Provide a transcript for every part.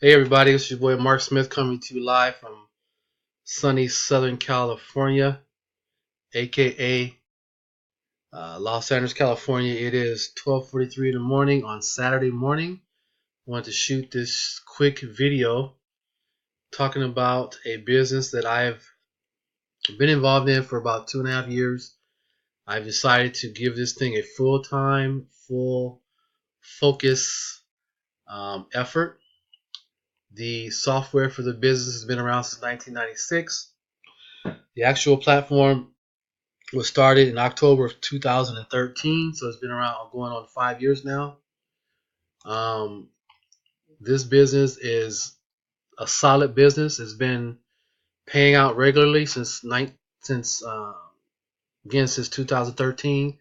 Hey everybody, it's your boy Mark Smith coming to you live from sunny Southern California, aka Los Angeles, California. It is 12:43 in the morning on Saturday morning. I wanted to shoot this quick video talking about a business that I've been involved in for about 2.5 years. I've decided to give this thing a full-time, full focus effort. The software for the business has been around since 1996. The actual platform was started in October of 2013, so it's been around going on 5 years now. Um, this business is a solid business. It's been paying out regularly since 2013.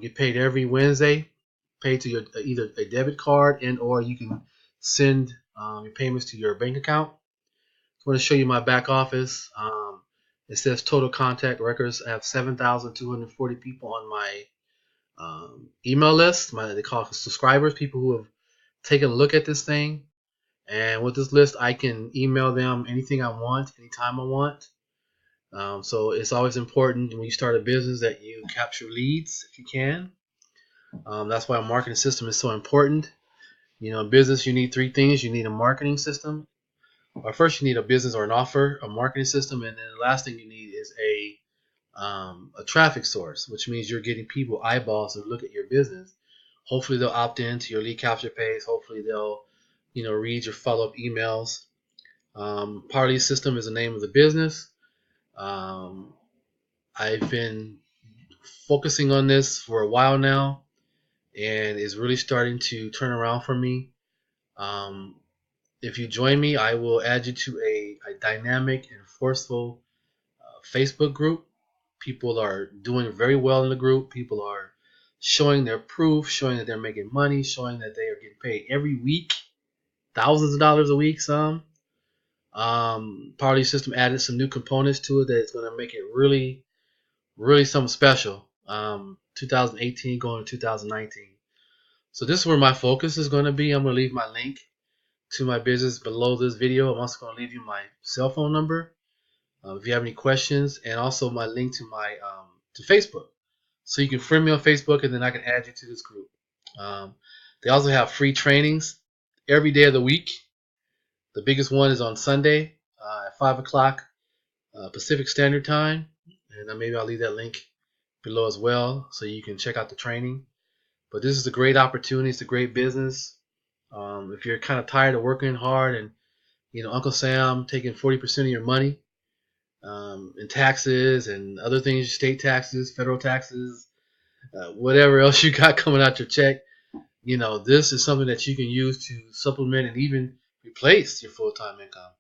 Get paid every Wednesday. Paid to your either a debit card and or you can send your payments to your bank account. I want to show you my back office. It says total contact records. I have 7,240 people on my email list. They call it subscribers, people who have taken a look at this thing. And with this list, I can email them anything I want, anytime I want. So it's always important when you start a business that you capture leads if you can. That's why a marketing system is so important. In business, you need three things. You need a marketing system. Or first, you need a business or an offer, a marketing system, and then the last thing you need is a traffic source, which means you're getting people eyeballs to look at your business. Hopefully, they'll opt in to your lead capture page. Hopefully, they'll read your follow-up emails. Parley System is the name of the business. Um, I've been focusing on this for a while now, and it's really starting to turn around for me. Um, if you join me, I will add you to a dynamic and forceful Facebook group. People are doing very well in the group. People are showing their proof, showing that they're making money, showing that they are getting paid every week, thousands of dollars a week. Some Party System added some new components to it that's going to make it really, really something special. 2018 going to 2019. So this is where my focus is going to be. I'm going to leave my link to my business below this video. I'm also going to leave you my cell phone number if you have any questions, and also my link to my to Facebook, so you can friend me on Facebook, and then I can add you to this group. They also have free trainings every day of the week. The biggest one is on Sunday at 5 o'clock Pacific Standard Time, and maybe I'll leave that link below as well, so you can check out the training. But this is a great opportunity. It's a great business. If you're kind of tired of working hard and Uncle Sam taking 40% of your money in taxes and other things, state taxes, federal taxes, whatever else you got coming out your check, this is something that you can use to supplement and even replace your full-time income.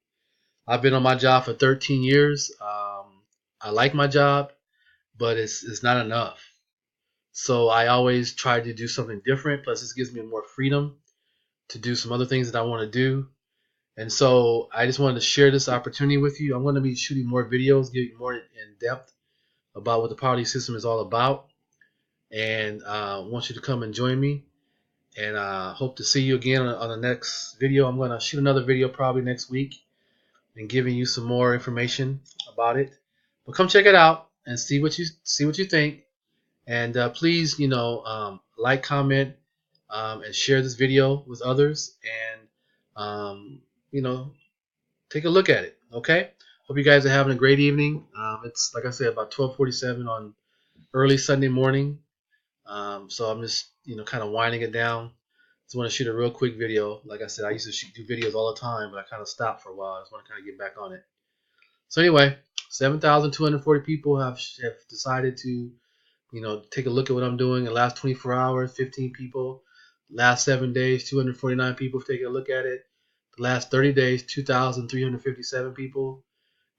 I've been on my job for 13 years. I like my job, but it's not enough. So I always try to do something different. Plus, this gives me more freedom to do some other things that I want to do. And so I just wanted to share this opportunity with you. I'm going to be shooting more videos, giving more in depth about what the Party System is all about. And I want you to come and join me. And hope to see you again on the next video. I'm going to shoot another video probably next week and giving you some more information about it. But come check it out and see what you think. And please, like, comment, and share this video with others. And take a look at it. Okay. Hope you guys are having a great evening. It's like I said, about 12:47 on early Sunday morning. So I'm just kind of winding it down. Just want to shoot a real quick video. Like I said, I used to do videos all the time, but I kind of stopped for a while. I just want to kind of get back on it. So anyway, 7,240 people have decided to take a look at what I'm doing. The last 24 hours, 15 people. Last 7 days, 249 people have taken a look at it. The last 30 days, 2,357 people.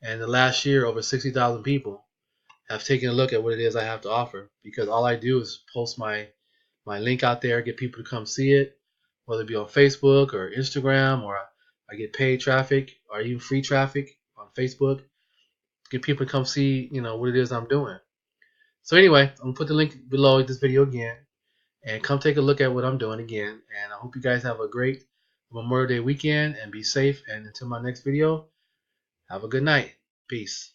And the last year, over 60,000 people have taken a look at what it is I have to offer, because all I do is post my link out there, get people to come see it, whether it be on Facebook or Instagram, or I get paid traffic or even free traffic on Facebook, get people to come see what it is I'm doing. So anyway, I'm gonna put the link below this video again, and come take a look at what I'm doing again. And I hope you guys have a great Memorial Day weekend and be safe. And until my next video, have a good night. Peace.